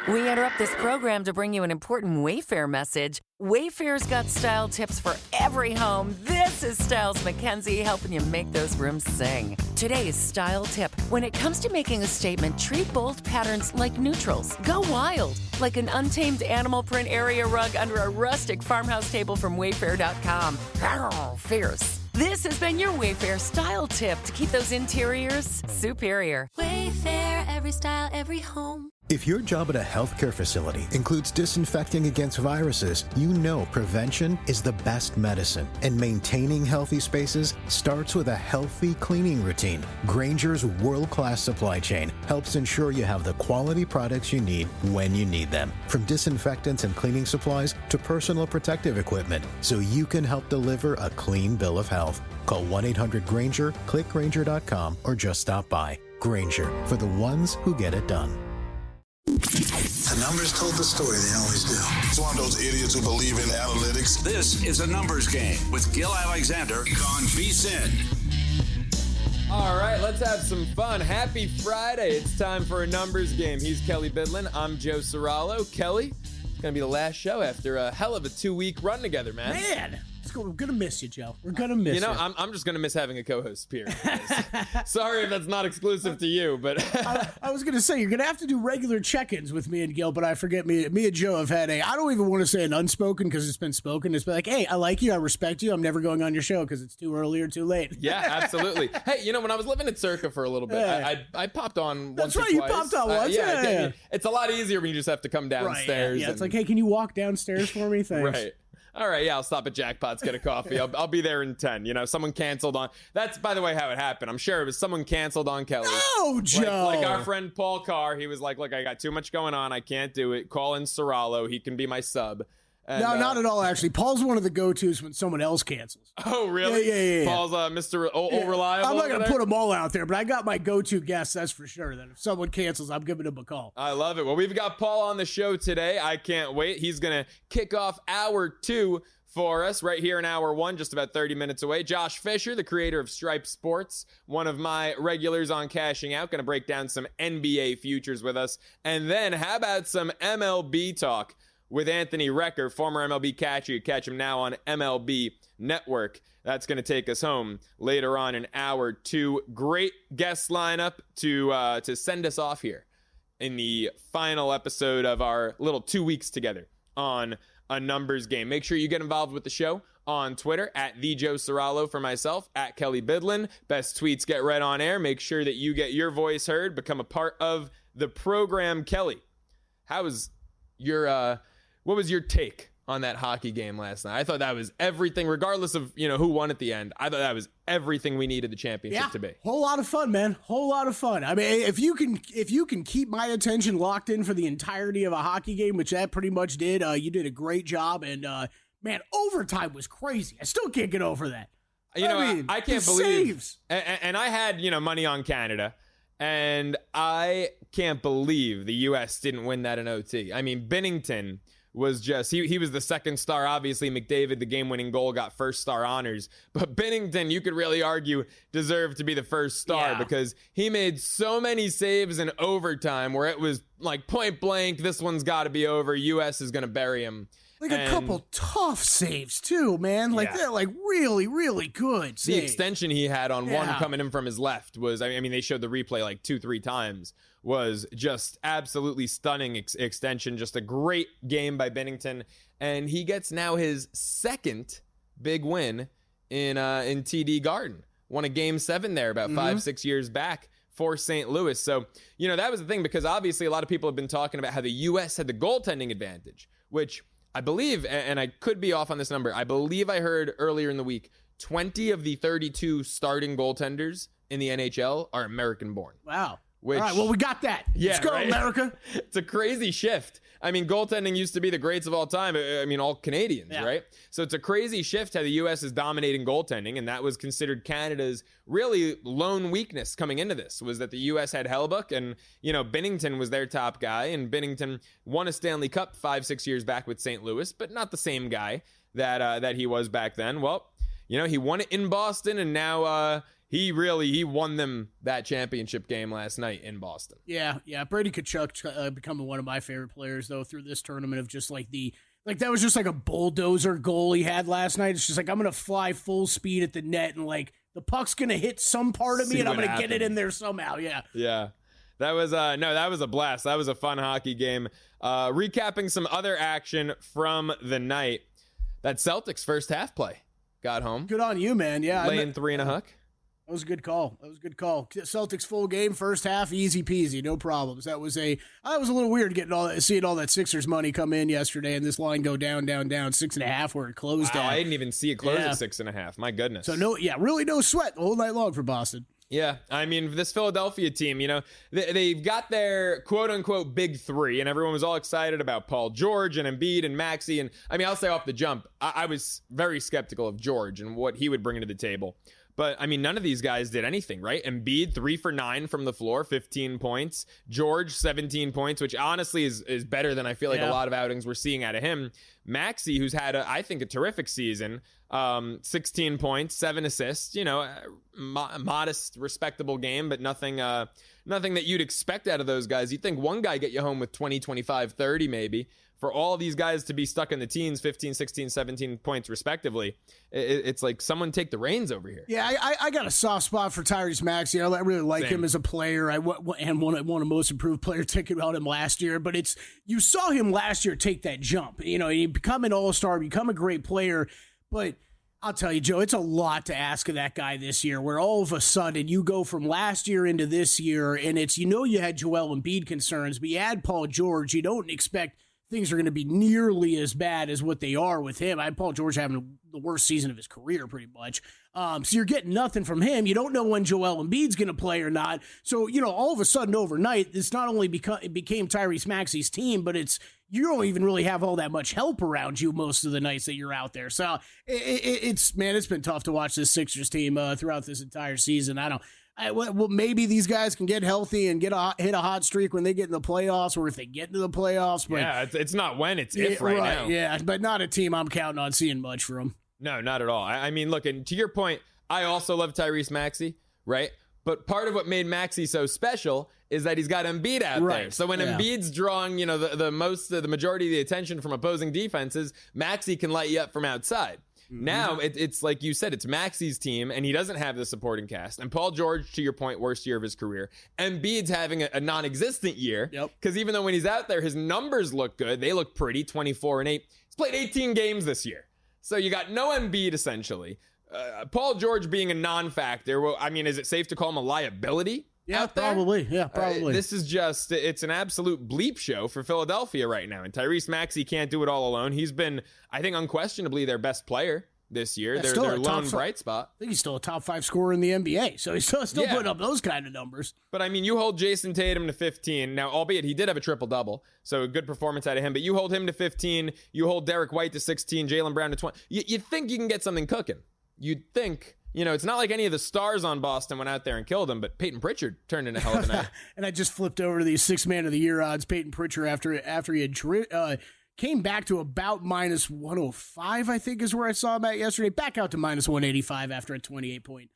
We interrupt this program to bring you an important Wayfair message. Wayfair's got style tips for every home. This is Styles McKenzie helping you make those rooms sing. Today's style tip. When it comes to making a statement, treat bold patterns like neutrals. Go wild, like an untamed animal print area rug under a rustic farmhouse table from Wayfair.com. Arr, fierce. This has been your Wayfair style tip to keep those interiors superior. Wayfair, every style, every home. If your job at a healthcare facility includes disinfecting against viruses, you know prevention is the best medicine. And maintaining healthy spaces starts with a healthy cleaning routine. Grainger's world-class supply chain helps ensure you have the quality products you need when you need them. From disinfectants and cleaning supplies to personal protective equipment, so you can help deliver a clean bill of health. Call 1-800-GRAINGER, click Grainger.com, or just stop by. Grainger, for the ones who get it done. The numbers told the story, they always do. It's one of those idiots who believe in analytics. This is a numbers game with Gil Alexander on VSiN. All right, let's have some fun. Happy Friday. It's time for a numbers game. He's Kelly Bidlin. I'm Joe Serralo. Kelly, it's going to be the last show after a hell of a 2-week run together, man. Man, we're going to miss you, Joe. We're going to miss you. You know, I'm just going to miss having a co-host, period. Sorry if that's not exclusive to you, but... I was going to say, you're going to have to do regular check-ins with me and Gil, but I forget me and Joe have had I don't even want to say an unspoken because it's been spoken. It's been like, hey, I like you, I respect you, I'm never going on your show because it's too early or too late. Yeah, absolutely. Hey, you know, when I was living at Circa for a little bit, Yeah. I popped on That's once or right, you twice. popped on once. Yeah. It's a lot easier when you just have to come downstairs. Right, yeah. It's like, hey, can you walk downstairs for me? Thanks. Right. All right, yeah, I'll stop at Jackpot's, get a coffee. I'll be there in 10. You know, someone canceled on... That's, by the way, how it happened. I'm sure it was someone canceled on Kelly. Oh, Joe! Like our friend Paul Carr, he was like, look, I got too much going on. I can't do it. Call in Serralo. He can be my sub. And, no, not at all, actually. Paul's one of the go-tos when someone else cancels. Oh, really? Yeah. Paul's Mr. Reliable. I'm not going to put them all out there, but I got my go-to guests, that's for sure, that if someone cancels, I'm giving them a call. I love it. Well, we've got Paul on the show today. I can't wait. He's going to kick off hour 2 for us right here in hour 1, just about 30 minutes away. Josh Fisher, the creator of Stripe Sports, one of my regulars on Cashing Out, going to break down some NBA futures with us. And then how about some MLB talk with Anthony Recker, former MLB catcher. You catch him now on MLB Network. That's going to take us home later on in hour 2. Great guest lineup to send us off here in the final episode of our little 2 weeks together on a numbers game. Make sure you get involved with the show on Twitter at the Joe Serralo for myself, at Kelly Bidlin. Best tweets get read on air. Make sure that you get your voice heard. Become a part of the program. Kelly, how was your what was your take on that hockey game last night? I thought that was everything, regardless of who won at the end. I thought that was everything we needed the championship to be. Whole lot of fun, man. Whole lot of fun. I mean, if you can keep my attention locked in for the entirety of a hockey game, which that pretty much did, you did a great job. And man, overtime was crazy. I still can't get over that. I can't believe. Saves. And I had money on Canada, and I can't believe the U.S. didn't win that in OT. I mean, Binnington was just, he was the second star. Obviously, McDavid, the game-winning goal, got first star honors. But Binnington, you could really argue, deserved to be the first star because he made so many saves in overtime where it was like point blank, this one's got to be over. U.S. is going to bury him. Like a couple tough saves, too, man. Like, they're like really, really good saves. The extension he had on one coming in from his left was, I mean, they showed the replay like 2-3 times, was just absolutely stunning extension. Just a great game by Binnington. And he gets now his second big win in TD Garden. Won a game 7 there about 5-6 years back for St. Louis. So, that was the thing, because obviously a lot of people have been talking about how the U.S. had the goaltending advantage, which I believe, and I could be off on this number, I believe I heard earlier in the week, 20 of the 32 starting goaltenders in the NHL are American-born. Wow. Which, all right, well, we got that. Let's go, right? America. It's a crazy shift. I mean, goaltending used to be the greats of all time. I mean, all Canadians, right? So it's a crazy shift how the U.S. is dominating goaltending, and that was considered Canada's really lone weakness coming into this, was that the U.S. had Hellebuyck, and, Binnington was their top guy, and Binnington won a Stanley Cup 5-6 years back with St. Louis, but not the same guy that he was back then. Well, he won it in Boston, and now he won them that championship game last night in Boston. Yeah. Brady Tkachuk becoming one of my favorite players though through this tournament of just like that was just like a bulldozer goal he had last night. It's just like, I'm going to fly full speed at the net and like the puck's going to hit some part of me and I'm going to get it in there somehow. Yeah. Yeah. That was that was a blast. That was a fun hockey game. Recapping some other action from the night. That Celtics first half play got home. Good on you, man. Yeah. Laying 3 and a hook. That was a good call. Celtics full game, first half, easy peasy, no problems. That was a little weird seeing all that Sixers money come in yesterday and this line go down, 6.5 where it closed Wow, at. I didn't even see it close at 6.5. My goodness. So really no sweat the whole night long for Boston. Yeah, I mean, this Philadelphia team, they've got their quote-unquote big three, and everyone was all excited about Paul George and Embiid and Maxey. And, I mean, I'll say off the jump, I was very skeptical of George and what he would bring to the table. But, I mean, none of these guys did anything, right? Embiid, 3 for 9 from the floor, 15 points. George, 17 points, which honestly is better than I feel like a lot of outings we're seeing out of him. Maxey, who's had, I think, a terrific season, 16 points, 7 assists, modest, respectable game, but nothing that you'd expect out of those guys. You'd think one guy get you home with 20, 25, 30 maybe. For all these guys to be stuck in the teens, 15, 16, 17 points respectively, it's like someone take the reins over here. Yeah, I got a soft spot for Tyrese Maxey. I really like him as a player. And won a most improved player ticket about him last year. But you saw him last year take that jump. He become an all-star, become a great player. But I'll tell you, Joe, it's a lot to ask of that guy this year, where all of a sudden you go from last year into this year, and it's, you had Joel Embiid concerns, but you add Paul George. You don't expect things are going to be nearly as bad as what they are with him. I had Paul George having the worst season of his career pretty much. So you're getting nothing from him. You don't know when Joel Embiid's going to play or not. So, all of a sudden overnight, this not only became Tyrese Maxey's team, but you don't even really have all that much help around you most of the nights that you're out there. So it's been tough to watch this Sixers team throughout this entire season. Well, maybe these guys can get healthy and hit a hot streak when they get in the playoffs, or if they get into the playoffs. But yeah, it's not when, it's if right now. Yeah, but not a team I'm counting on seeing much from. No, not at all. I mean, look, and to your point, I also love Tyrese Maxey, right? But part of what made Maxey so special is that he's got Embiid out there. So when Embiid's drawing, the majority of the attention from opposing defenses, Maxey can light you up from outside. Now, it's like you said, it's Maxey's team, and he doesn't have the supporting cast. And Paul George, to your point, worst year of his career. Embiid's having a non-existent year. Because even though when he's out there, his numbers look good. They look pretty, 24-8. He's played 18 games this year. So you got no Embiid, essentially. Paul George being a non-factor. Well, I mean, is it safe to call him a liability? Yeah, probably. Yeah, probably. This is just, it's an absolute bleep show for Philadelphia right now. And Tyrese Maxey can't do it all alone. He's been, I think, unquestionably their best player this year. Yeah, their lone bright spot. I think he's still a top 5 scorer in the NBA. So he's still putting up those kind of numbers. But I mean, you hold Jason Tatum to 15. Now, albeit he did have a triple-double, so a good performance out of him. But you hold him to 15. You hold Derek White to 16, Jaylen Brown to 20. You'd think you can get something cooking. You'd think. It's not like any of the stars on Boston went out there and killed him, but Peyton Pritchard turned into a hell of a night. And I just flipped over to these 6 Man of the Year odds. Peyton Pritchard, after he had came back to about minus 105, I think is where I saw him at yesterday. Back out to minus 185 after a 28-point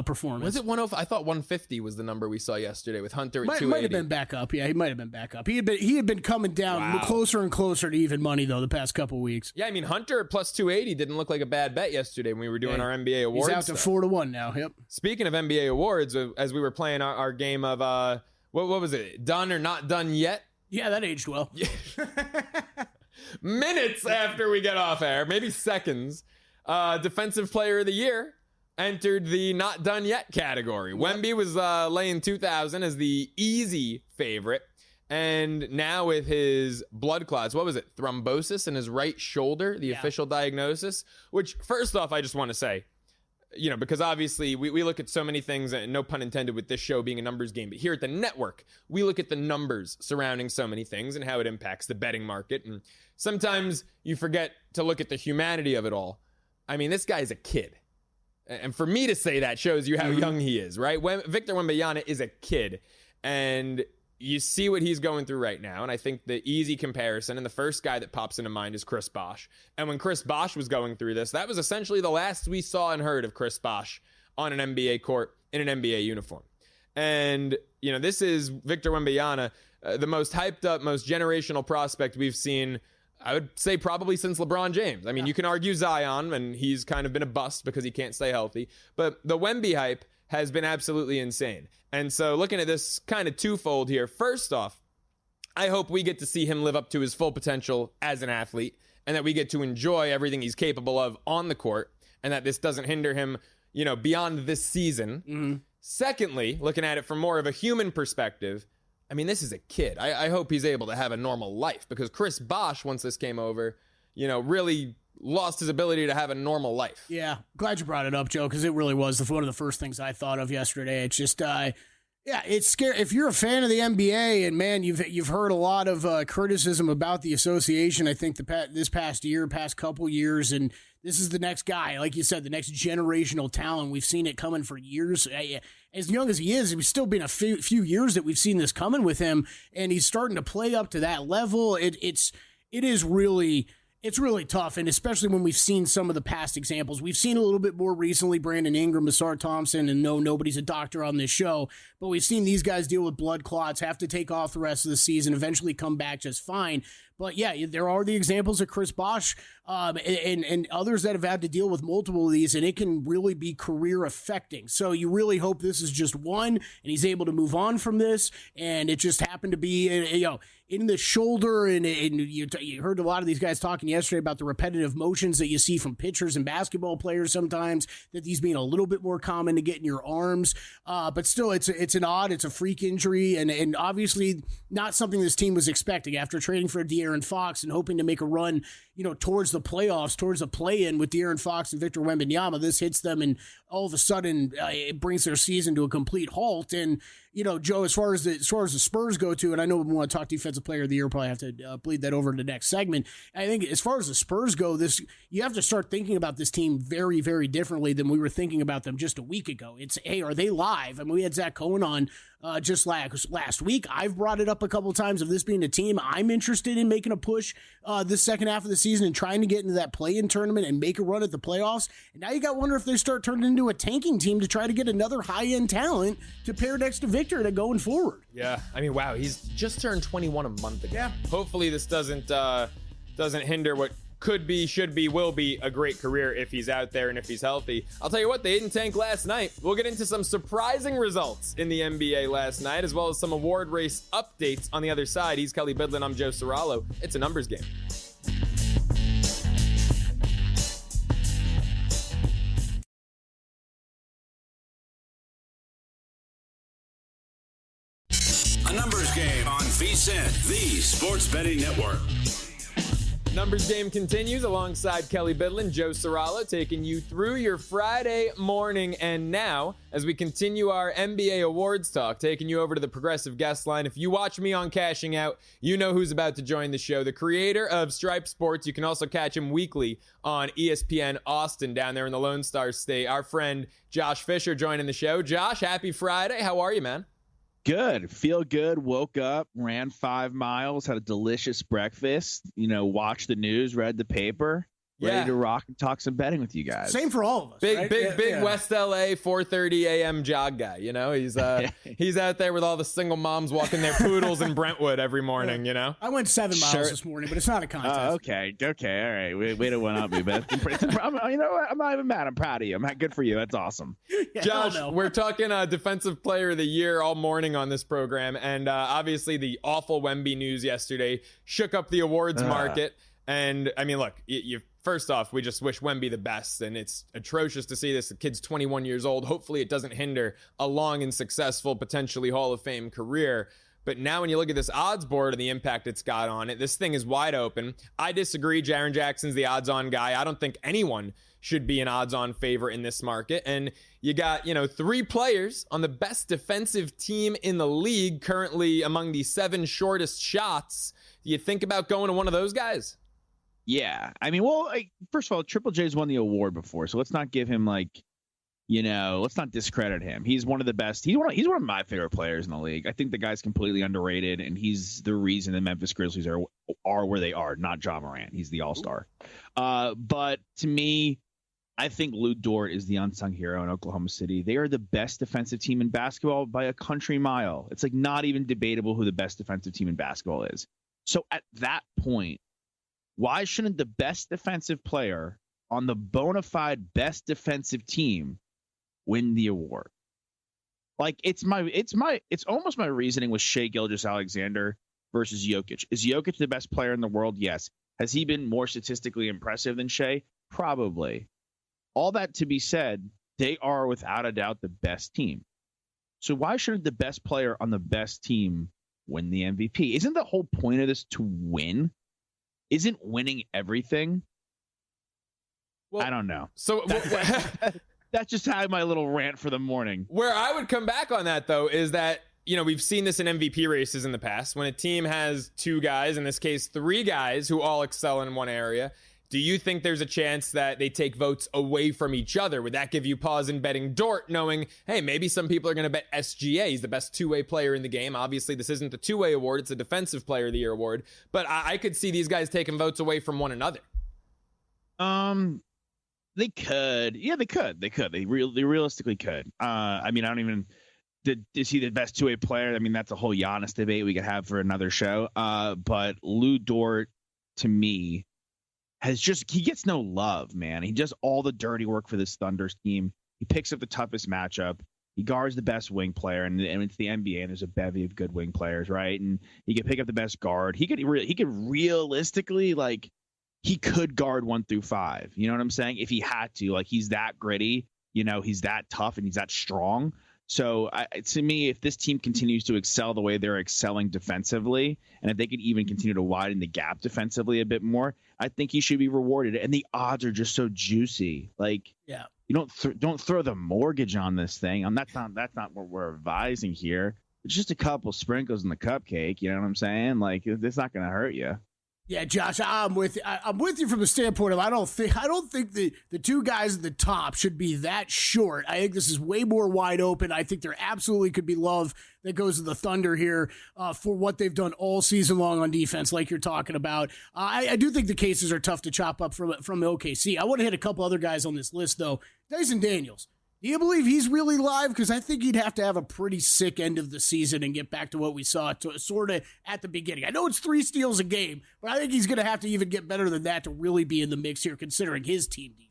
performance. Was it 105? I thought 150 was the number we saw yesterday with Hunter at 280. Might have been back up. Yeah, he might have been back up. He had been coming down closer and closer to even money, though, the past couple weeks. Yeah, I mean, Hunter at plus 280 didn't look like a bad bet yesterday when we were doing our NBA awards. He's out to 4-1 now. Yep. Speaking of NBA awards, as we were playing our game of, what was it? Done or not done yet? Yeah, that aged well. Minutes after we get off air, maybe seconds, Defensive Player of the Year entered the not done yet category. Wemby was laying 2,000 as the easy favorite. And now with his blood clots, what was it? Thrombosis in his right shoulder, the official diagnosis, which first off, I just want to say, because obviously we look at so many things, and no pun intended with this show being a numbers game, but here at the network, we look at the numbers surrounding so many things and how it impacts the betting market. And sometimes you forget to look at the humanity of it all. I mean, this guy's a kid. And for me to say that shows you how young he is, right? Victor Wembanyama is a kid. And you see what he's going through right now. And I think the easy comparison, and the first guy that pops into mind, is Chris Bosh. And when Chris Bosh was going through this, that was essentially the last we saw and heard of Chris Bosh on an NBA court in an NBA uniform. And, this is Victor Wembanyama, the most hyped up, most generational prospect we've seen, I would say probably since LeBron James. I mean, you can argue Zion, and he's kind of been a bust because he can't stay healthy. But the Wemby hype has been absolutely insane. And so looking at this kind of twofold here, first off, I hope we get to see him live up to his full potential as an athlete, and that we get to enjoy everything he's capable of on the court, and that this doesn't hinder him, beyond this season. Mm-hmm. Secondly, looking at it from more of a human perspective, I mean, this is a kid. I hope he's able to have a normal life, because Chris Bosh, once this came over, really lost his ability to have a normal life. Yeah, glad you brought it up, Joe, because it really was one of the first things I thought of yesterday. It's just, it's scary. If you're a fan of the NBA, and man, you've heard a lot of criticism about the association, I think this past couple years, and this is the next guy, like you said, the next generational talent. We've seen it coming for years. As young as he is, it's still been a few years that we've seen this coming with him, and he's starting to play up to that level. It's really tough, and especially when we've seen some of the past examples. We've seen a little bit more recently, Brandon Ingram, Ausar Thompson, and no, nobody's a doctor on this show, but we've seen these guys deal with blood clots, have to take off the rest of the season, eventually come back just fine. But yeah, there are the examples of Chris Bosh and others that have had to deal with multiple of these, and it can really be career affecting. So you really hope this is just one, and he's able to move on from this. And it just happened to be, in the shoulder. And you heard a lot of these guys talking yesterday about the repetitive motions that you see from pitchers and basketball players sometimes, that these being a little bit more common to get in your arms. But still, it's a freak injury, and obviously not something this team was expecting after trading for De'Aaron Fox and hoping to make a run, towards the playoffs, towards a play-in with De'Aaron Fox and Victor Wembanyama. This hits them, and all of a sudden it brings their season to a complete halt. And Joe, as far as the Spurs go to, and I know we want to talk Defensive Player of the Year, probably have to bleed that over to the next segment. I think as far as the Spurs go, you have to start thinking about this team very, very differently than we were thinking about them just a week ago. It's, hey, are they live? I mean, we had Zach Cohen on just last week. I've brought it up a couple of times of this being a team I'm interested in making a push this second half of the season and trying to get into that play-in tournament and make a run at the playoffs. And now you got to wonder if they start turning into a tanking team to try to get another high-end talent to pair next to Victor to going forward. Yeah, I mean, wow, he's just turned 21 a month ago. Yeah. Hopefully this doesn't hinder what could be, should be, will be a great career if he's out there and if he's healthy. I'll tell you what, they didn't tank last night. We'll get into some surprising results in the NBA last night, as well as some award race updates on the other side. He's Kelly Bidlin. I'm Joe Serralo. It's a numbers game. A numbers game on VSiN, the sports betting network. Numbers game continues alongside Kelly Bidlin, Joe Serralo, taking you through your Friday morning. And now, as we continue our NBA awards talk, taking you over to the Progressive guest line. If you watch me on Cashing Out, you know who's about to join the show. The creator of Stripe Sports. You can also catch him weekly on ESPN Austin down there in the Lone Star State. Our friend Josh Fisher joining the show. Josh, happy Friday. How are you, man? Good. Feel good. Woke up, ran 5 miles, had a delicious breakfast, watched the news, read the paper, ready to rock and talk some betting with you guys. Same for all of us. Big West LA 4:30 a.m. jog guy. He's out there with all the single moms walking their poodles in Brentwood every morning. I went 7 miles this morning, but it's not a contest. Okay. All right. Way to one up me, but I'm not even mad. I'm proud of you. Good for you. That's awesome. Yeah, Josh, we're talking Defensive Player of the Year all morning on this program, and obviously the awful Wemby news yesterday shook up the awards market. And I mean, look, first off, we just wish Wemby the best, and it's atrocious to see this. The kid's 21 years old. Hopefully it doesn't hinder a long and successful, potentially Hall of Fame career. But now when you look at this odds board and the impact it's got on it, this thing is wide open. I disagree. Jaren Jackson's the odds-on guy. I don't think anyone should be an odds-on favorite in this market. And you got, 3 players on the best defensive team in the league, currently among the 7 shortest shots. Do you think about going to one of those guys? Yeah. I mean, first of all, Triple J's won the award before, so let's not give him let's not discredit him. He's one of the best. He's one of my favorite players in the league. I think the guy's completely underrated, and he's the reason the Memphis Grizzlies are where they are, not Ja Morant. He's the all-star. But to me, I think Lou Dort is the unsung hero in Oklahoma City. They are the best defensive team in basketball by a country mile. It's like not even debatable who the best defensive team in basketball is. So at that point, why shouldn't the best defensive player on the bona fide best defensive team win the award? Like it's almost my reasoning with Shai Gilgeous-Alexander versus Jokic. Is Jokic the best player in the world? Yes. Has he been more statistically impressive than Shai? Probably. All that to be said, they are without a doubt the best team. So why shouldn't the best player on the best team win the MVP? Isn't the whole point of this to win? Isn't winning everything? Well, I don't know. So that's just how my little rant for the morning. Where I would come back on that, though, is that, we've seen this in MVP races in the past. When a team has two guys, in this case, three guys who all excel in one area, do you think there's a chance that they take votes away from each other? Would that give you pause in betting Dort, knowing, hey, maybe some people are going to bet SGA? He's the best two-way player in the game. Obviously, this isn't the two-way award. It's a Defensive Player of the Year award. But I could see these guys taking votes away from one another. They could. Yeah, they could. They realistically could. I don't even... Is he the best two-way player? I mean, that's a whole Giannis debate we could have for another show. But Lou Dort, to me, he gets no love, man. He does all the dirty work for this Thunder team. He picks up the toughest matchup. He guards the best wing player, and it's the NBA, and there's a bevy of good wing players, right? And he can pick up the best guard. He could realistically, like, he could guard 1 through 5. You know what I'm saying? If he had to, like, he's that gritty. He's that tough, and he's that strong. So to me, if this team continues to excel the way they're excelling defensively, and if they could even continue to widen the gap defensively a bit more, I think he should be rewarded. And the odds are just so juicy. Like, yeah, you don't throw the mortgage on this thing. That's not what we're advising here. It's just a couple sprinkles in the cupcake. You know what I'm saying? Like, it's not going to hurt you. Yeah, Josh, I'm with you. I'm with you from the standpoint of I don't think the two guys at the top should be that short. I think this is way more wide open. I think there absolutely could be love that goes to the Thunder here for what they've done all season long on defense, like you're talking about. I do think the cases are tough to chop up from OKC. I want to hit a couple other guys on this list, though. Dyson Daniels. Do you believe he's really live? Because I think he'd have to have a pretty sick end of the season and get back to what we saw sort of at the beginning. I know it's 3 steals a game, but I think he's going to have to even get better than that to really be in the mix here, considering his team defense.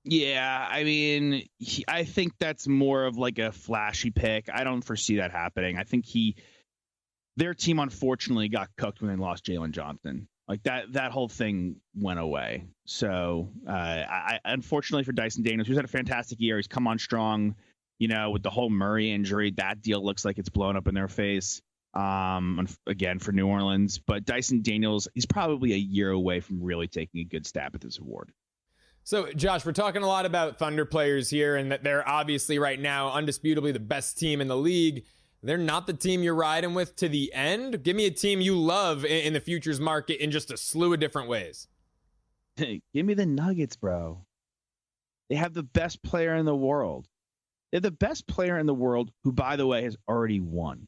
Yeah, I mean, I think that's more of like a flashy pick. I don't foresee that happening. I think their team unfortunately got cooked when they lost Jalen Johnson. Like that whole thing went away. So I unfortunately for Dyson Daniels, who's had a fantastic year, he's come on strong. With the whole Murray injury, that deal looks like it's blown up in their face. Again for New Orleans, but Dyson Daniels, he's probably a year away from really taking a good stab at this award. So, Josh, we're talking a lot about Thunder players here, and that they're obviously right now undisputably the best team in the league. They're not the team you're riding with to the end. Give me a team you love in the futures market in just a slew of different ways. Hey, give me the Nuggets, bro. They have the best player in the world. They're the best player in the world who, by the way, has already won.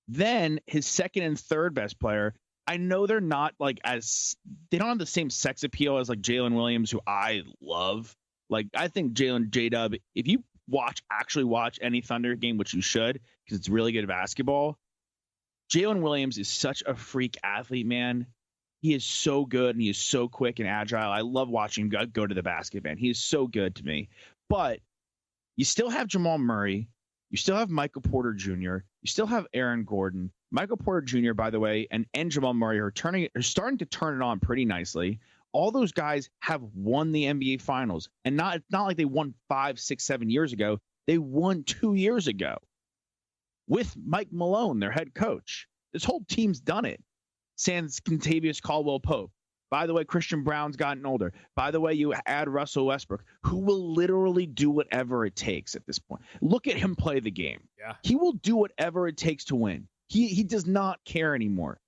Then his second and third best player, I know they're not like they don't have the same sex appeal as like Jalen Williams, who I love. Like, I think J-Dub, if you actually watch any Thunder game, which you should, because it's really good basketball. Jalen Williams is such a freak athlete, man. He is so good, and he is so quick and agile. I love watching him go to the basket, man. He is so good to me. But you still have Jamal Murray. You still have Michael Porter Jr. You still have Aaron Gordon. Michael Porter Jr., by the way, and Jamal Murray are starting to turn it on pretty nicely. All those guys have won the NBA Finals, and it's not like they won 5, 6, 7 years ago. They won 2 years ago with Mike Malone, their head coach. This whole team's done it. Sans Kentavious Caldwell-Pope. By the way, Christian Brown's gotten older. By the way, you add Russell Westbrook, who will literally do whatever it takes at this point. Look at him play the game. Yeah. He will do whatever it takes to win. He does not care anymore.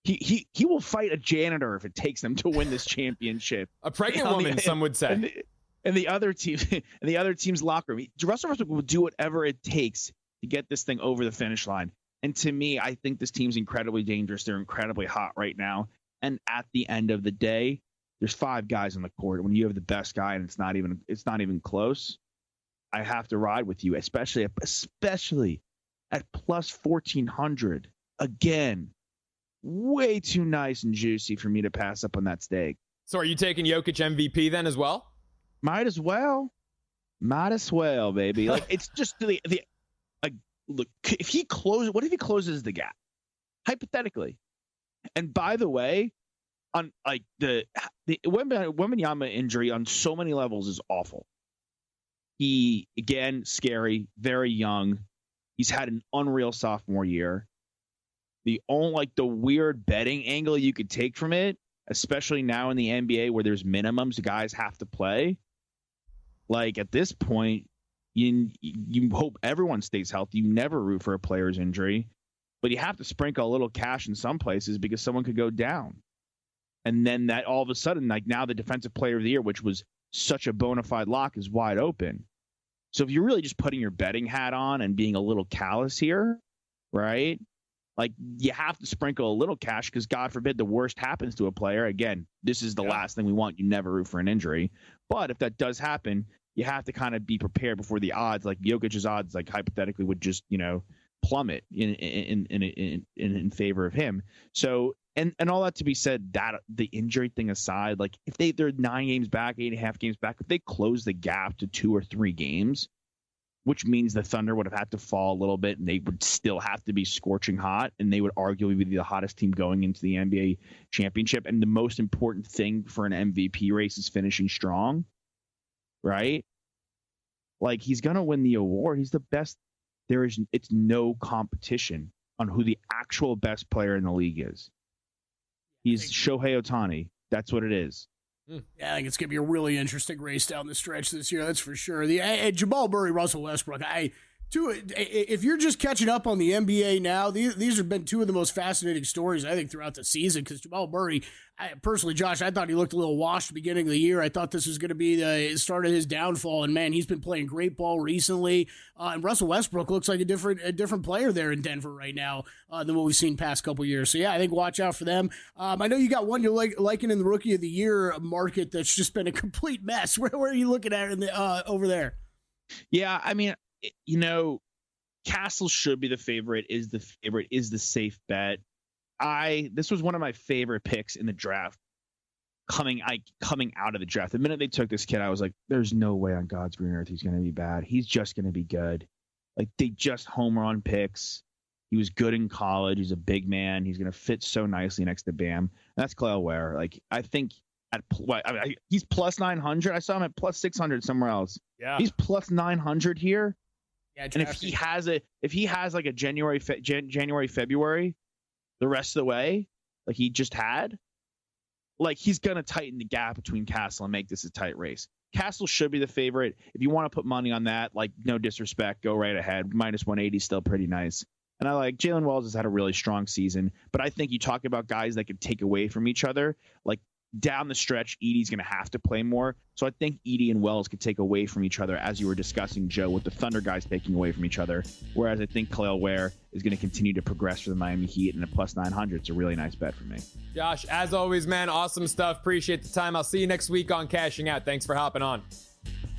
He will fight a janitor if it takes them to win this championship. A pregnant woman, some would say. And the other team, and the other team's locker room. Russell Westbrook will do whatever it takes to get this thing over the finish line. And to me, I think this team's incredibly dangerous. They're incredibly hot right now. And at the end of the day, there's 5 guys on the court. When you have the best guy and it's not even close, I have to ride with you, especially at plus 1,400. Again, way too nice and juicy for me to pass up on that stake. So are you taking Jokic MVP then as well? Might as well, baby. Like, it's just look, if he closes, what if he closes the gap? Hypothetically. And by the way, on like the Wembanyama injury on so many levels is awful. He, again, scary, very young. He's had an unreal sophomore year. The weird betting angle you could take from it, especially now in the NBA where there's minimums guys have to play. Like, at this point, you hope everyone stays healthy. You never root for a player's injury, but you have to sprinkle a little cash in some places because someone could go down. And then that all of a sudden, like, now the defensive player of the year, which was such a bona fide lock, is wide open. So if you're really just putting your betting hat on and being a little callous here, right? Like, you have to sprinkle a little cash because, God forbid, the worst happens to a player. Again, this is the last thing we want. You never root for an injury. But if that does happen, you have to kind of be prepared before the odds, like Jokic's odds, like hypothetically would just, plummet in favor of him. So, and all that to be said, that the injury thing aside, like if they're 9 games back, 8.5 games back, if they close the gap to 2 or 3 games, which means the Thunder would have had to fall a little bit and they would still have to be scorching hot, and they would arguably be the hottest team going into the NBA championship. And the most important thing for an MVP race is finishing strong, right? Like, he's going to win the award. He's the best. It's no competition on who the actual best player in the league is. He's Shohei Ohtani. That's what it is. Yeah, I think it's going to be a really interesting race down the stretch this year. That's for sure. Jamal Murray, Russell Westbrook. If you're just catching up on the NBA now, these have been 2 of the most fascinating stories, I think, throughout the season. Because Jamal Murray, personally, Josh, I thought he looked a little washed at the beginning of the year. I thought this was going to be the start of his downfall. And, man, he's been playing great ball recently. And Russell Westbrook looks like a different player there in Denver right now than what we've seen past couple years. So, yeah, I think watch out for them. I know you got one you're liking in the Rookie of the Year market that's just been a complete mess. Where are you looking at over there? Yeah, I mean, Castle should be the favorite, is the safe bet. This was one of my favorite picks in the draft coming out of the draft. The minute they took this kid, I was like, there's no way on God's green earth he's going to be bad. He's just going to be good. Like, they just home run picks. He was good in college. He's a big man. He's going to fit so nicely next to Bam. And that's Kel'el Ware. Like, I think he's plus 900. I saw him at plus 600 somewhere else. Yeah. He's plus 900 here. Yeah, and if he has like a January, February, the rest of the way, like he just had, like, he's going to tighten the gap between Castle and make this a tight race. Castle should be the favorite. If you want to put money on that, like, no disrespect, go right ahead. Minus 180 is still pretty nice. And I like Jalen Wells has had a really strong season, but I think you talk about guys that could take away from each other. Like, down the stretch, Edey's going to have to play more. So I think Edey and Wells could take away from each other, as you were discussing, Joe, with the Thunder guys taking away from each other. Whereas I think Kel'el Ware is going to continue to progress for the Miami Heat, and a plus 900. It's a really nice bet for me. Josh, as always, man, awesome stuff. Appreciate the time. I'll see you next week on Cashing Out. Thanks for hopping on.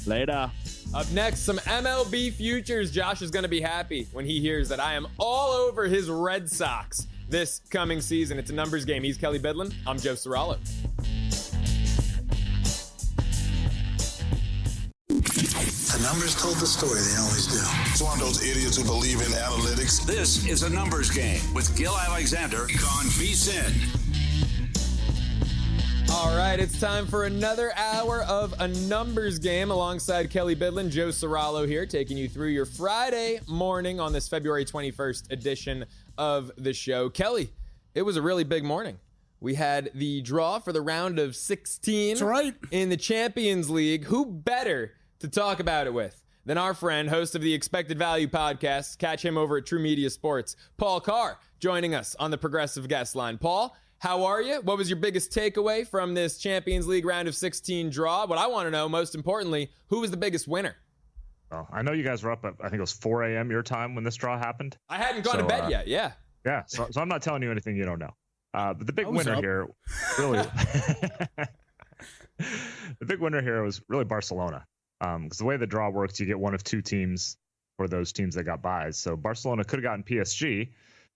Later. Up next, some MLB futures. Josh is going to be happy when he hears that I am all over his Red Sox this coming season. It's a numbers game. He's Kelly Bidlin. I'm Joe Serralo. The numbers told the story, they always do. It's one of those idiots who believe in analytics. This is a numbers game with Gil Alexander on VSiN. All right, it's time for another hour of a numbers game alongside Kelly Bidlin. Joe Serralo here, taking you through your Friday morning on this February 21st edition of the show. Kelly, it was a really big morning. We had the draw for the round of 16. That's right. In the Champions League. Who better to talk about it with than our friend, host of the Expected Value podcast? Catch him over at True Media Sports. Paul Carr joining us on the Progressive Guest Line. Paul, how are you? What was your biggest takeaway from this Champions League round of 16 draw? What I want to know, most importantly, who was the biggest winner? Oh, I know you guys were up at, I think it was 4 a.m. your time when this draw happened. I hadn't gone to bed yet, yeah. Yeah, so I'm not telling you anything you don't know. But the big winner here, really, The big winner here was really Barcelona. Because the way the draw works, you get one of two teams for those teams that got buys. So Barcelona could have gotten PSG,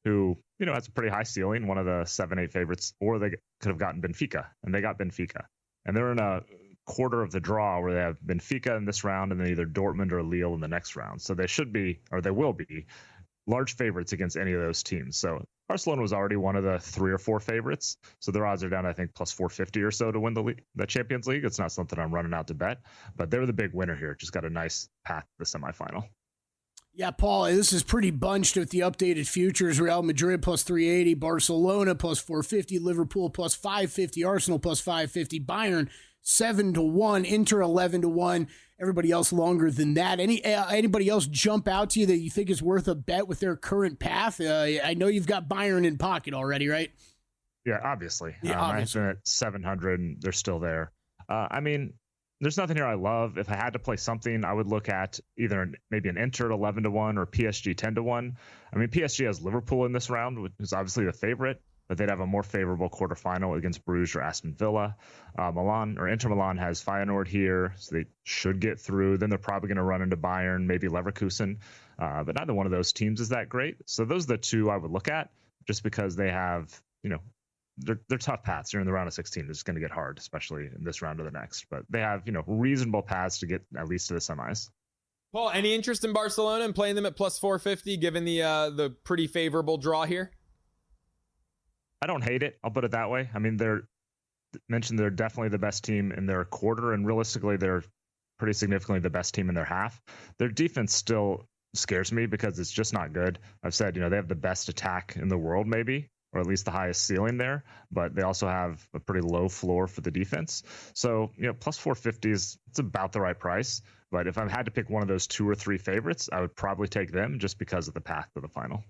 who, has a pretty high ceiling, one of the 7-8 favorites, or they could have gotten Benfica, and they got Benfica. And they're in a quarter of the draw where they have Benfica in this round and then either Dortmund or Lille in the next round. So they should be, or they will be, large favorites against any of those teams. So Barcelona was already one of the 3 or 4 favorites. So their odds are down, I think, plus 450 or so to win the Champions League. It's not something I'm running out to bet, but they're the big winner here. Just got a nice path to the semifinal. Yeah, Paul, this is pretty bunched with the updated futures. Real Madrid plus 380, Barcelona plus 450, Liverpool plus 550, Arsenal plus 550, Bayern 7-1, Inter 11-1. Everybody else longer than that. Anybody else jump out to you that you think is worth a bet with their current path? I know you've got Bayern in pocket already, right? Yeah, obviously. Obviously. I've been at 700 and they're still there. There's nothing here I love. If I had to play something, I would look at either maybe an Inter at 11-1 or PSG 10-1. PSG has Liverpool in this round, which is obviously the favorite, but they'd have a more favorable quarterfinal against Bruges or Aston Villa. Inter Milan has Feyenoord here, so they should get through. Then they're probably going to run into Bayern, maybe Leverkusen, but neither one of those teams is that great. So those are the two I would look at, just because they have, they're tough paths. You're in the round of 16. It's going to get hard, especially in this round or the next. But they have, reasonable paths to get at least to the semis. Paul, any interest in Barcelona and playing them at plus 450, given the pretty favorable draw here? I don't hate it. I'll put it that way. They're definitely the best team in their quarter, and realistically, they're pretty significantly the best team in their half. Their defense still scares me because it's just not good. I've said, they have the best attack in the world, maybe, or at least the highest ceiling there, but they also have a pretty low floor for the defense. So, plus 450 it's about the right price. But if I had to pick one of those 2 or 3 favorites, I would probably take them just because of the path to the final.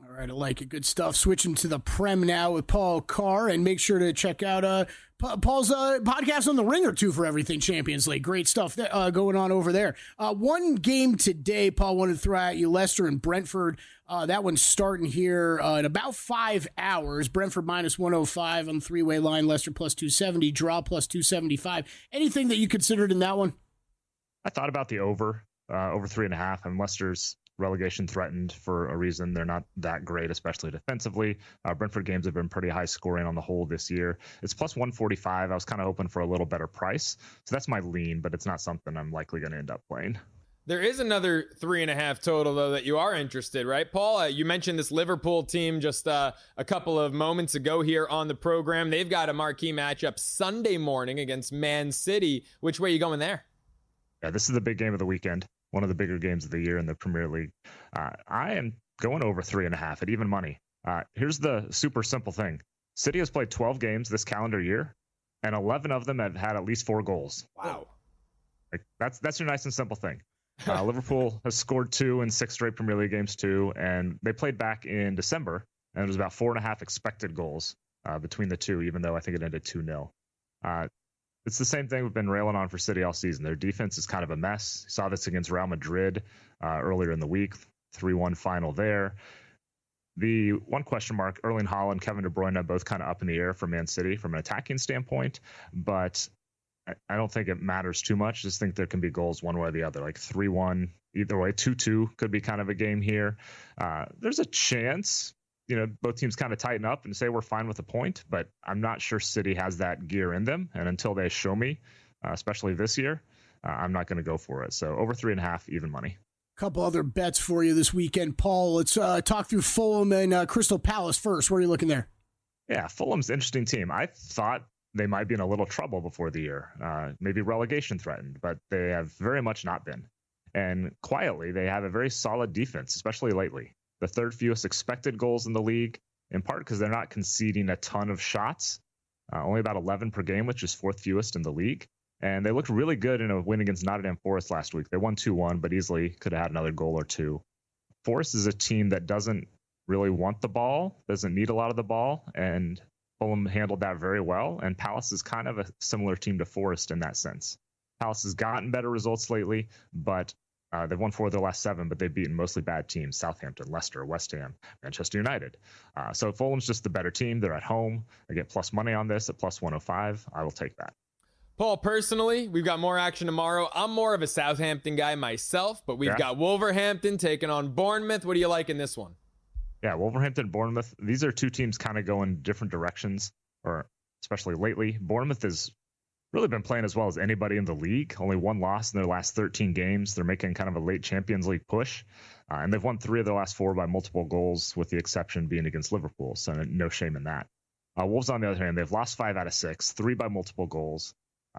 All right, I like it. Good stuff. Switching to the Prem now with Paul Carr, and make sure to check out Paul's podcast on The Ringer, too, for everything Champions League. Great stuff going on over there. One game today, Paul, wanted to throw at you, Leicester and Brentford. That one's starting here in about 5 hours. Brentford minus 105 on the 3-way line, Leicester plus 270, draw plus 275. Anything that you considered in that one? I thought about the over 3.5, and Leicester's relegation threatened for a reason. They're not that great, especially defensively. Brentford games have been pretty high scoring on the whole this year. It's plus 145. I was kind of hoping for a little better price. So that's my lean, but it's not something I'm likely going to end up playing. There is another 3.5 total, though, that you are interested, right, Paul? You mentioned this Liverpool team just a couple of moments ago here on the program. They've got a marquee matchup Sunday morning against Man City. Which way are you going there? Yeah, this is the big game of the weekend. One of the bigger games of the year in the Premier League. I am going over 3.5 at even money. Here's the super simple thing. City has played 12 games this calendar year, and 11 of them have had at least 4 goals. Wow. That's your nice and simple thing. Liverpool has scored 2 in 6 straight Premier League games too, and they played back in December, and it was about 4.5 expected goals between the two, even though I think it ended 2-0. It's the same thing we've been railing on for City all season. Their defense is kind of a mess. You saw this against Real Madrid earlier in the week, 3-1 final there. The one question mark, Erling Haaland, Kevin De Bruyne, both kind of up in the air for Man City from an attacking standpoint, but I don't think it matters too much. Just think there can be goals one way or the other, like 3-1, either way. 2-2 could be kind of a game here. There's a chance, both teams kind of tighten up and say we're fine with a point, but I'm not sure City has that gear in them. And until they show me, especially this year, I'm not going to go for it. So over 3.5, even money. Couple other bets for you this weekend, Paul. Let's talk through Fulham and Crystal Palace first. Where are you looking there? Yeah, Fulham's an interesting team. I thought they might be in a little trouble before the year, maybe relegation threatened, but they have very much not been. And quietly, they have a very solid defense, especially lately. The 3rd fewest expected goals in the league, in part because they're not conceding a ton of shots, only about 11 per game, which is 4th fewest in the league. And they looked really good in a win against Nottingham Forest last week. They won 2-1, but easily could have had another goal or 2. Forest is a team that doesn't really want the ball, doesn't need a lot of the ball, and Fulham handled that very well. And Palace is kind of a similar team to Forest in that sense. Palace has gotten better results lately, but they've won 4 of their last 7, but they've beaten mostly bad teams: Southampton, Leicester, West Ham, Manchester United. So Fulham's just the better team. They're at home. I get plus money on this at plus 105. I will take that. Paul, personally, we've got more action tomorrow. I'm more of a Southampton guy myself, but we've got Wolverhampton taking on Bournemouth. What do you like in this one? Yeah, Wolverhampton, Bournemouth. These are two teams kind of going different directions, or especially lately. Bournemouth has really been playing as well as anybody in the league. Only one loss in their last 13 games. They're making kind of a late Champions League push. And they've won 3 of their last 4 by multiple goals, with the exception being against Liverpool. So no shame in that. Wolves, on the other hand, they've lost 5 out of 6, 3 by multiple goals.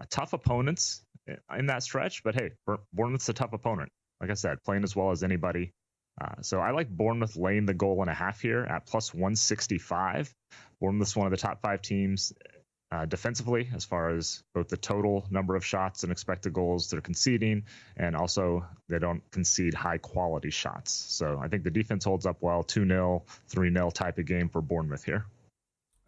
Tough opponents in that stretch, but hey, Bournemouth's a tough opponent. Like I said, playing as well as anybody. So I like Bournemouth laying the goal and a half here at plus 165. Bournemouth's one of the top 5 teams defensively, as far as both the total number of shots and expected goals they're conceding, and also they don't concede high quality shots. So I think the defense holds up well. 2-0, 3-0 type of game for Bournemouth here.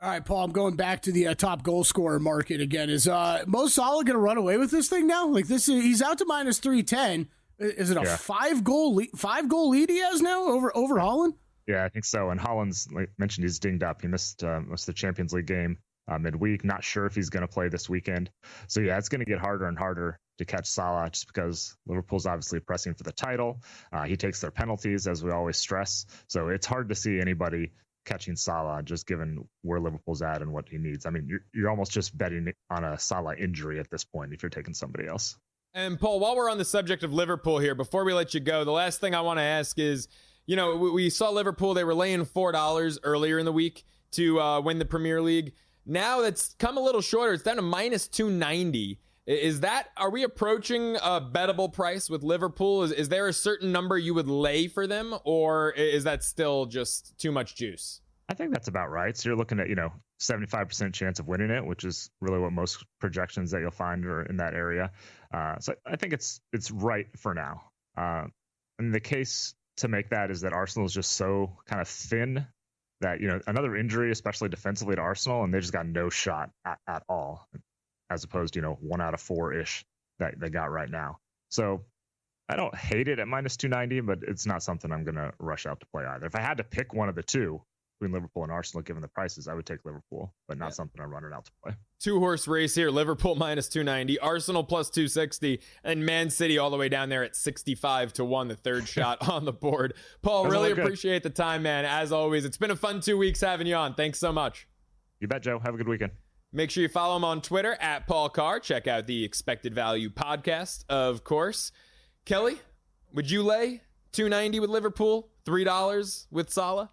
All right, Paul, I'm going back to the top goal scorer market again. Is Mo Salah going to run away with this thing now? Like he's out to minus 310. Is it a 5-goal lead he has now over Haaland? Yeah, I think so. And Haaland's, like mentioned, he's dinged up. He missed most of the Champions League game midweek. Not sure if he's going to play this weekend. So yeah, it's going to get harder and harder to catch Salah, just because Liverpool's obviously pressing for the title. He takes their penalties, as we always stress. So it's hard to see anybody catching Salah, just given where Liverpool's at and what he needs. I mean, you're almost just betting on a Salah injury at this point if you're taking somebody else. And Paul, while we're on the subject of Liverpool here, before we let you go, the last thing I want to ask is, you know, we saw Liverpool, they were laying $4 earlier in the week to win the Premier League. Now that's come a little shorter. It's down to minus 290. Are we approaching a bettable price with Liverpool? Is there a certain number you would lay for them, or is that still just too much juice? I think that's about right. So you're looking at, 75% chance of winning it, which is really what most projections that you'll find are in that area. So I think it's right for now. And the case to make that is that Arsenal is just so kind of thin that, another injury, especially defensively to Arsenal, and they just got no shot at all, as opposed to, 1 out of 4-ish that they got right now. So I don't hate it at minus 290, but it's not something I'm going to rush out to play either. If I had to pick one of the two between Liverpool and Arsenal, given the prices, I would take Liverpool, but not something I'm running out to play. 2-horse race here. Liverpool minus 290, Arsenal plus 260, and Man City all the way down there at 65-1, the third shot on the board. Paul, really appreciate the time, man. As always, it's been a fun 2 weeks having you on. Thanks so much. You bet, Joe. Have a good weekend. Make sure you follow him on Twitter at Paul Carr. Check out the Expected Value podcast, of course. Kelly, would you lay $2.90 with Liverpool, $3 with Salah?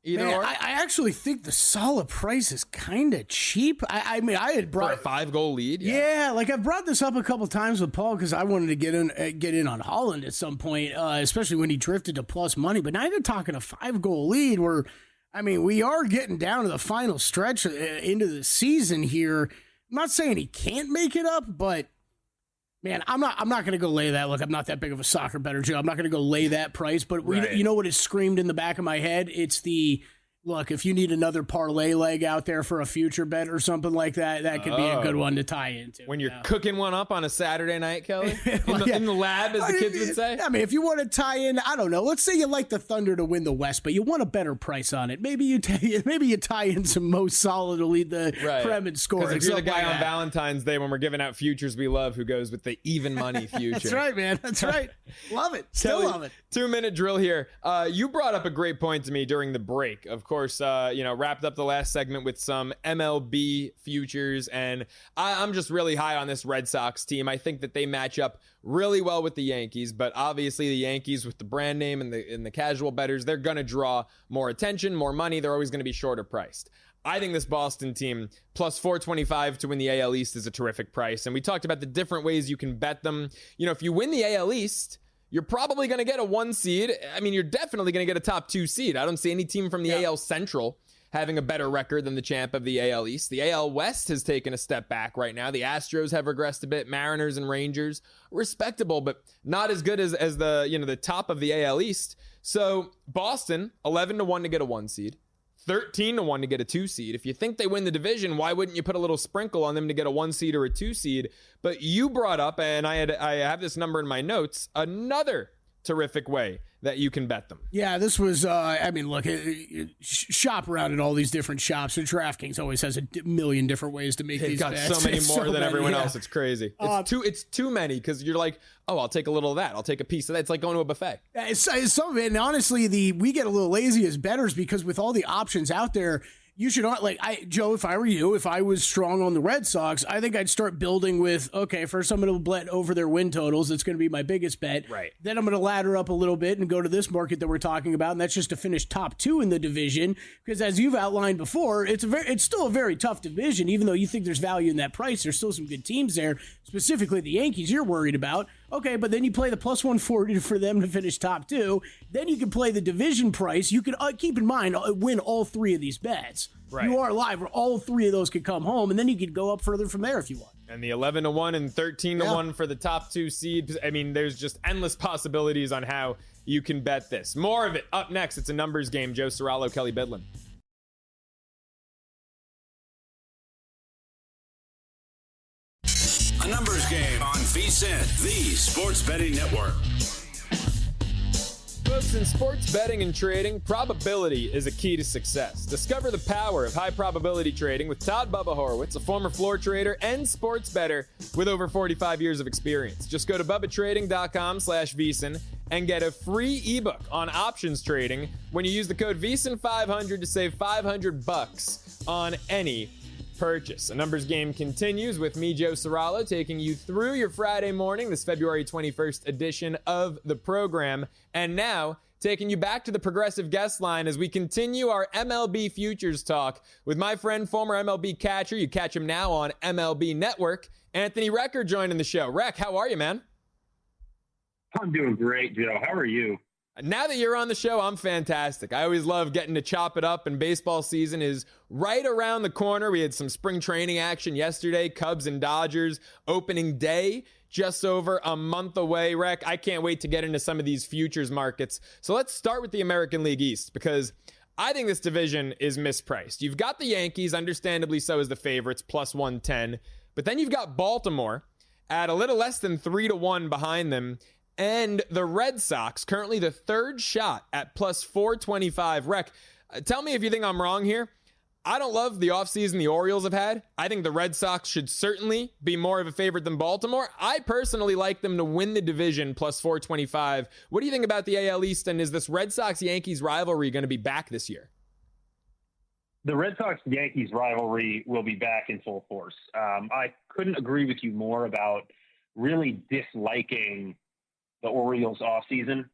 Either or? I actually think the Salah price is kind of cheap. I mean, I had brought for a 5-goal lead. Yeah, like I've brought this up a couple times with Paul because I wanted to get in on Haaland at some point, especially when he drifted to plus money. But now you're talking a 5-goal lead where, I mean, we are getting down to the final stretch into the season here. I'm not saying he can't make it up, but man, I'm not going to go lay that. Look, I'm not that big of a soccer bettor, Joe. I'm not going to go lay that price. But you know what is screamed in the back of my head? It's the, look, if you need another parlay leg out there for a future bet or something like that, that could be a good one to tie into. When you're cooking one up on a Saturday night, Kelly? In the lab, as the kids would say? I mean, if you want to tie in, I don't know, let's say you like the Thunder to win the West, but you want a better price on it. Maybe you tie in some Mo Salah to lead the Prem and score. Because if you're the guy on Valentine's Day when we're giving out futures we love who goes with the even money future. That's right, man. That's right. Love it. Still Kelly, love it. 2-minute drill here. You brought up a great point to me during the break. Of course, wrapped up the last segment with some MLB futures, and I'm just really high on this Red Sox team. I think that they match up really well with the Yankees, but obviously the Yankees with the brand name and the casual bettors, they're going to draw more attention, more money. They're always going to be shorter priced. I think this Boston team plus 425 to win the AL East is a terrific price, and we talked about the different ways you can bet them. If you win the AL East, you're probably going to get a 1 seed. I mean, you're definitely going to get a top 2 seed. I don't see any team from the AL Central having a better record than the champ of the AL East. The AL West has taken a step back right now. The Astros have regressed a bit. Mariners and Rangers, respectable, but not as good as the top of the AL East. So Boston, 11-1 to get a 1 seed. 13-1 to get a 2 seed. If you think they win the division, why wouldn't you put a little sprinkle on them to get a 1 seed or a 2 seed? But you brought up, and I have this number in my notes, another terrific way that you can bet them. Yeah, this was, look, shop around at all these different shops. And DraftKings always has a million different ways to make these bets. They've got so many more than everyone else. It's crazy. It's too many because you're like, oh, I'll take a little of that. I'll take a piece of that. It's like going to a buffet. It's some of it. And honestly, we get a little lazy as bettors because with all the options out there, you should not Joe, if I were you, if I was strong on the Red Sox, I think I'd start building with, okay, first I'm going to bet over their win totals. It's going to be my biggest bet. Right. Then I'm going to ladder up a little bit and go to this market that we're talking about. And that's just to finish top 2 in the division. Because as you've outlined before, it's still a very tough division. Even though you think there's value in that price, there's still some good teams there, specifically the Yankees you're worried about. Okay, but then you play the plus 140 for them to finish top 2. Then you can play the division price. You can keep in mind, win all 3 of these bets. Right. You are live where all 3 of those could come home, and then you could go up further from there if you want. And the 11-1 and 13-1 for the top 2 seeds. I mean, there's just endless possibilities on how you can bet this. More of it up next. It's a numbers game. Joe Serralo, Kelly Bidlin. A numbers game on VSiN, the Sports Betting Network. Folks, in sports betting and trading, probability is a key to success. Discover the power of high probability trading with Todd Bubba Horowitz, a former floor trader and sports bettor with over 45 years of experience. Just go to bubbatrading.com/VSiN and get a free ebook on options trading when you use the code VSiN500 to save $500 on any purchase. A numbers game continues with me, Joe Serralo, taking you through your Friday morning, this February 21st edition of the program. And now, taking you back to the Progressive guest line as we continue our MLB futures talk with my friend, former MLB catcher. You catch him now on MLB Network. Anthony Recker joining the show. Rec, how are you, man? I'm doing great, Joe. How are you? Now that you're on the show, I'm fantastic. I always love getting to chop it up, and baseball season is right around the corner. We had some spring training action yesterday, Cubs and Dodgers, opening day just over a month away. Rec, I can't wait to get into some of these futures markets. So let's start with the American League East, because I think this division is mispriced. You've got the Yankees, understandably so, as the favorites, plus 110. But then you've got Baltimore at a little less than 3-1 behind them. And the Red Sox, currently the third shot at plus 425. Rec, tell me if you think I'm wrong here. I don't love the offseason the Orioles have had. I think the Red Sox should certainly be more of a favorite than Baltimore. I personally like them to win the division plus 425. What do you think about the AL East, and is this Red Sox-Yankees rivalry going to be back this year? The Red Sox-Yankees rivalry will be back in full force. I couldn't agree with you more about really disliking the Orioles offseason.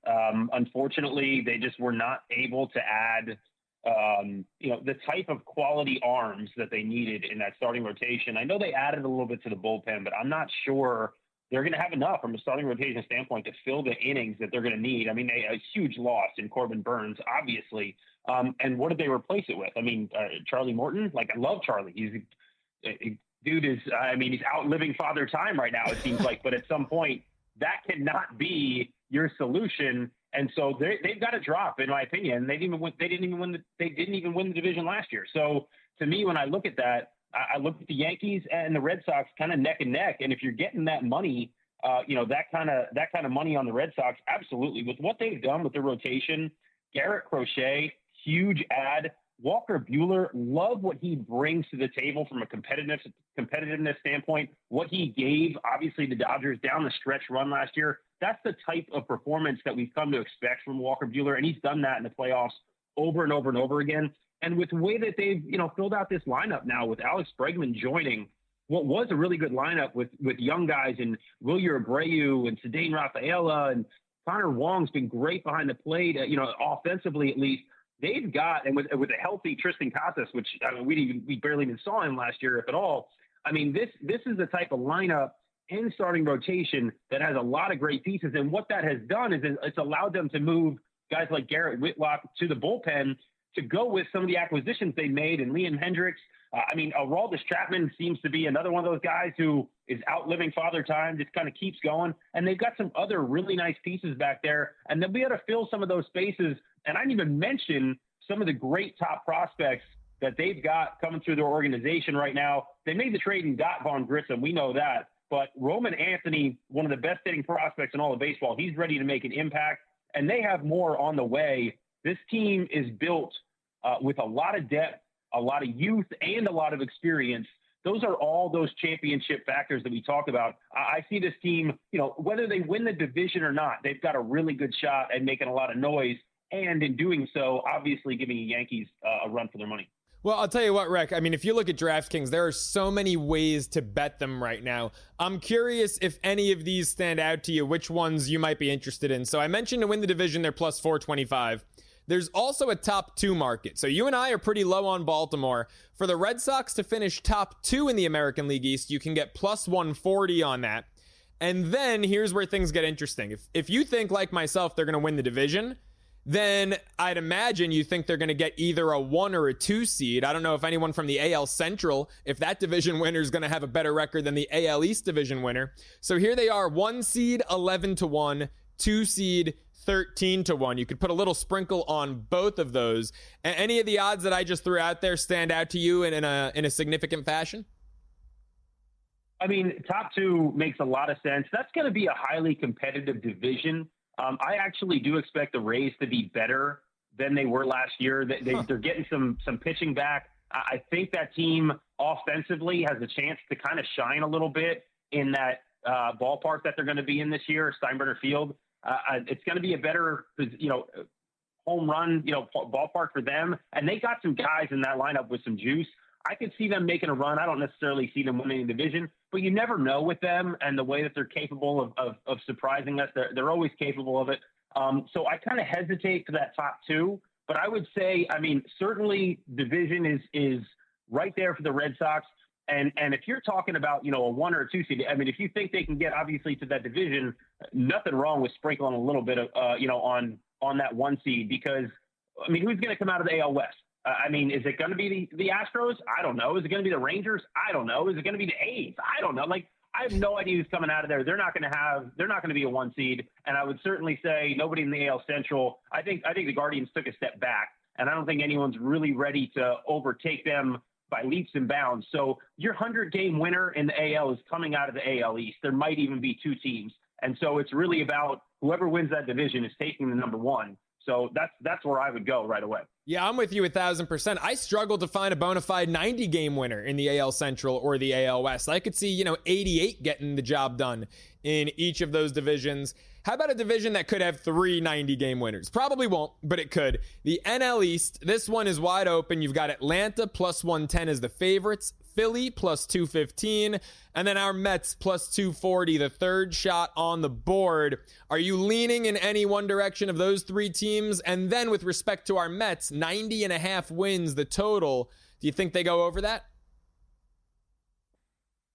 Unfortunately, they just were not able to add, the type of quality arms that they needed in that starting rotation. I know they added a little bit to the bullpen, but I'm not sure they're going to have enough from a starting rotation standpoint to fill the innings that they're going to need. I mean, a huge loss in Corbin Burns, obviously. And what did they replace it with? I mean, Charlie Morton? I love Charlie. He's outliving Father Time right now, it seems like. But at some point, that cannot be your solution, and so they've got to drop, in my opinion. They didn't even win the division last year. So to me, when I look at that, I look at the Yankees and the Red Sox kind of neck and neck. And if you're getting that money, that kind of money on the Red Sox, absolutely. With what they've done with the rotation, Garrett Crochet, huge add. Walker Buehler, love what he brings to the table from a competitiveness standpoint, what he gave, obviously, the Dodgers down the stretch run last year. That's the type of performance that we've come to expect from Walker Buehler, and he's done that in the playoffs over and over and over again. And with the way that they've, filled out this lineup now with Alex Bregman joining what was a really good lineup with young guys and Wilyer Abreu and Ceddanne Rafaela, and Connor Wong's been great behind the plate, offensively at least. They've got, and with a healthy Tristan Casas, which we barely even saw him last year, if at all. I mean, this is the type of lineup and starting rotation that has a lot of great pieces. And what that has done is it's allowed them to move guys like Garrett Whitlock to the bullpen to go with some of the acquisitions they made, and Liam Hendricks. Aroldis Chapman seems to be another one of those guys who is outliving Father Time, just kind of keeps going. And they've got some other really nice pieces back there, and they'll be able to fill some of those spaces. And I didn't even mention some of the great top prospects that they've got coming through their organization right now. They made the trade and got Vaughn Grissom. We know that. but Roman Anthony, one of the best hitting prospects in all of baseball, he's ready to make an impact, and they have more on the way. This team is built with a lot of depth, a lot of youth, and a lot of experience. Those are all those championship factors that we talk about. I see this team, whether they win the division or not, they've got a really good shot at making a lot of noise. And in doing so, obviously giving the Yankees a run for their money. Well, I'll tell you what, Rick. I mean, if you look at DraftKings, there are so many ways to bet them right now. I'm curious if any of these stand out to you, which ones you might be interested in. So I mentioned to win the division, they're plus 425. There's also a top 2 market. So you and I are pretty low on Baltimore. For the Red Sox to finish top 2 in the American League East, you can get plus 140 on that. And then here's where things get interesting. If you think, like myself, they're going to win the division, then I'd imagine you think they're going to get either a 1 or a 2 seed. I don't know if anyone from the AL Central, if that division winner is going to have a better record than the AL East division winner. So here they are, 1 seed, 11-1, 2 seed, 13-1. You could put a little sprinkle on both of those. Any of the odds that I just threw out there stand out to you in a significant fashion? I mean, top 2 makes a lot of sense. That's going to be a highly competitive division. I actually do expect the Rays to be better than they were last year. They're getting some pitching back. I think that team offensively has a chance to kind of shine a little bit in that ballpark that they're going to be in this year, Steinbrenner Field. It's going to be a better, home run, ballpark for them. And they got some guys in that lineup with some juice. I could see them making a run. I don't necessarily see them winning the division, but you never know with them and the way that they're capable of surprising us. They're always capable of it. So I kind of hesitate for that top 2, but I would say, I mean, certainly division is right there for the Red Sox. And if you're talking about, a 1 or a 2 seed, I mean, if you think they can get obviously to that division, nothing wrong with sprinkling a little bit of, on that 1 seed, because I mean, who's going to come out of the AL West? I mean, is it going to be the Astros? I don't know. Is it going to be the Rangers? I don't know. Is it going to be the A's? I don't know. Like, I have no idea who's coming out of there. They're not going to be a 1 seed. And I would certainly say nobody in the AL Central. I think the Guardians took a step back, and I don't think anyone's really ready to overtake them by leaps and bounds. So your 100-game winner in the AL is coming out of the AL East. There might even be 2 teams. And so it's really about whoever wins that division is taking the number 1. So that's where I would go right away. Yeah, I'm with you 1,000%. I struggled to find a bona fide 90-game winner in the AL Central or the AL West. I could see, 88 getting the job done in each of those divisions. How about a division that could have 3 90-game winners? Probably won't, but it could. The NL East, this one is wide open. You've got Atlanta plus 110 as the favorites, Philly plus 215, and then our Mets plus 240, the third shot on the board. Are you leaning in any one direction of those 3 teams? And then with respect to our Mets, 90.5 wins, the total. Do you think they go over that?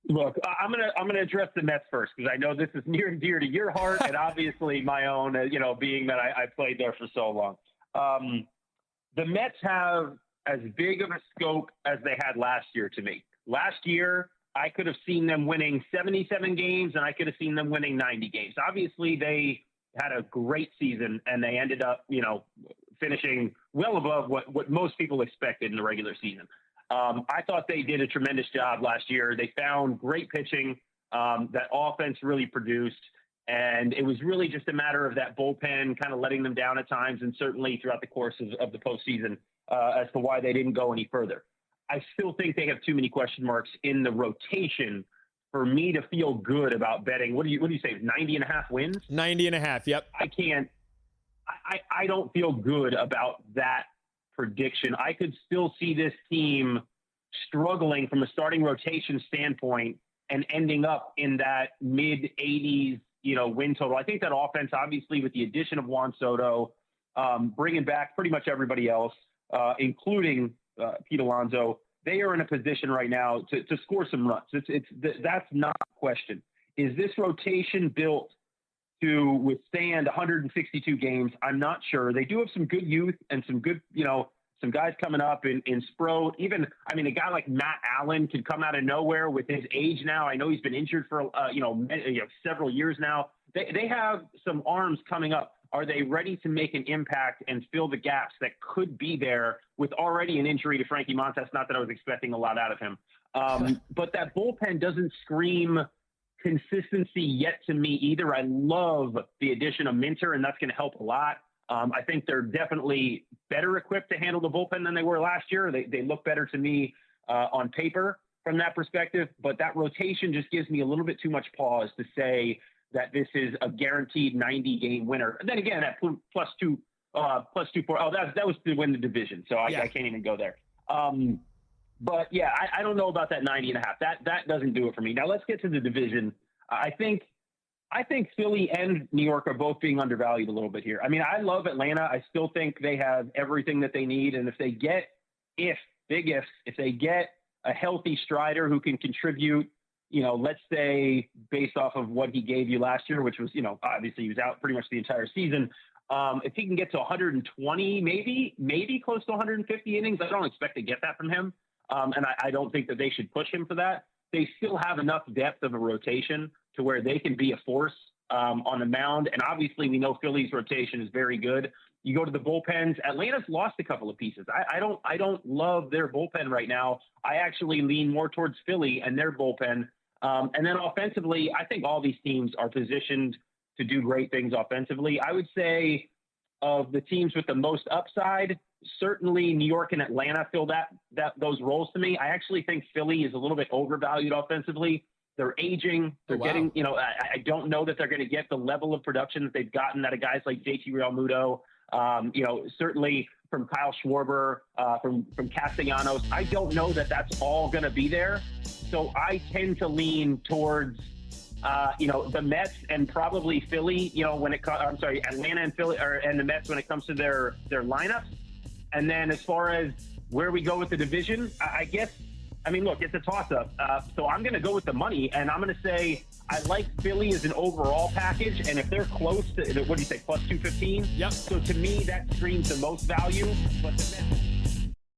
Look, I'm gonna address the Mets first, because I know this is near and dear to your heart, and obviously my own. Being that I played there for so long, the Mets have as big of a scope as they had last year to me. Last year, I could have seen them winning 77 games, and I could have seen them winning 90 games. Obviously, they had a great season, and they ended up, finishing well above what most people expected in the regular season. I thought they did a tremendous job last year. They found great pitching. That offense really produced. And it was really just a matter of that bullpen kind of letting them down at times, and certainly throughout the course of the postseason as to why they didn't go any further. I still think they have too many question marks in the rotation for me to feel good about betting. What do you say? 90.5 wins? 90.5. Yep. I can't. I don't feel good about that prediction. I could still see this team struggling from a starting rotation standpoint and ending up in that mid 80s, win total. I think that offense, obviously, with the addition of Juan Soto, bringing back pretty much everybody else, including Pete Alonso, they are in a position right now to score some runs. That's not a question. Is this rotation built to withstand 162 games? I'm not sure. They do have some good youth and some good, some guys coming up in Sproat. Even, a guy like Matt Allen could come out of nowhere with his age now. I know he's been injured for, several years now. They have some arms coming up. Are they ready to make an impact and fill the gaps that could be there with already an injury to Frankie Montas? Not that I was expecting a lot out of him. But that bullpen doesn't scream consistency yet to me either. I love the addition of Minter, and that's going to help a lot. I think they're definitely better equipped to handle the bullpen than they were last year. They look better to me on paper from that perspective, but that rotation just gives me a little bit too much pause to say that this is a guaranteed 90-game winner. And then again, at plus 240, that was to win the division, so I can't even go there. But yeah, I don't know about that 90.5. That doesn't do it for me. Now let's get to the division. I think Philly and New York are both being undervalued a little bit here. I mean, I love Atlanta. I still think they have everything that they need, and if they get a healthy Strider who can contribute, let's say based off of what he gave you last year, which was, obviously he was out pretty much the entire season. If he can get to 120, maybe close to 150 innings, I don't expect to get that from him. And I don't think that they should push him for that. They still have enough depth of a rotation to where they can be a force on the mound. And obviously we know Philly's rotation is very good. You go to the bullpens. Atlanta's lost a couple of pieces. I don't love their bullpen right now. I actually lean more towards Philly and their bullpen. And then offensively, I think all these teams are positioned to do great things offensively. I would say of the teams with the most upside, certainly New York and Atlanta fill those roles to me. I actually think Philly is a little bit overvalued offensively. They're aging. They're getting, I don't know that they're going to get the level of production that they've gotten out of guys like JT Realmuto. Certainly from Kyle Schwarber, from Castellanos. I don't know that that's all going to be there. So I tend to lean towards, the Mets and probably Philly, Atlanta and Philly and the Mets when it comes to their lineups. And then as far as where we go with the division, look, it's a toss-up. So I'm going to go with the money, and I'm going to say I like Philly as an overall package, and if they're close to, what do you say, plus 215? Yep. So to me, that screams the most value, but the Mets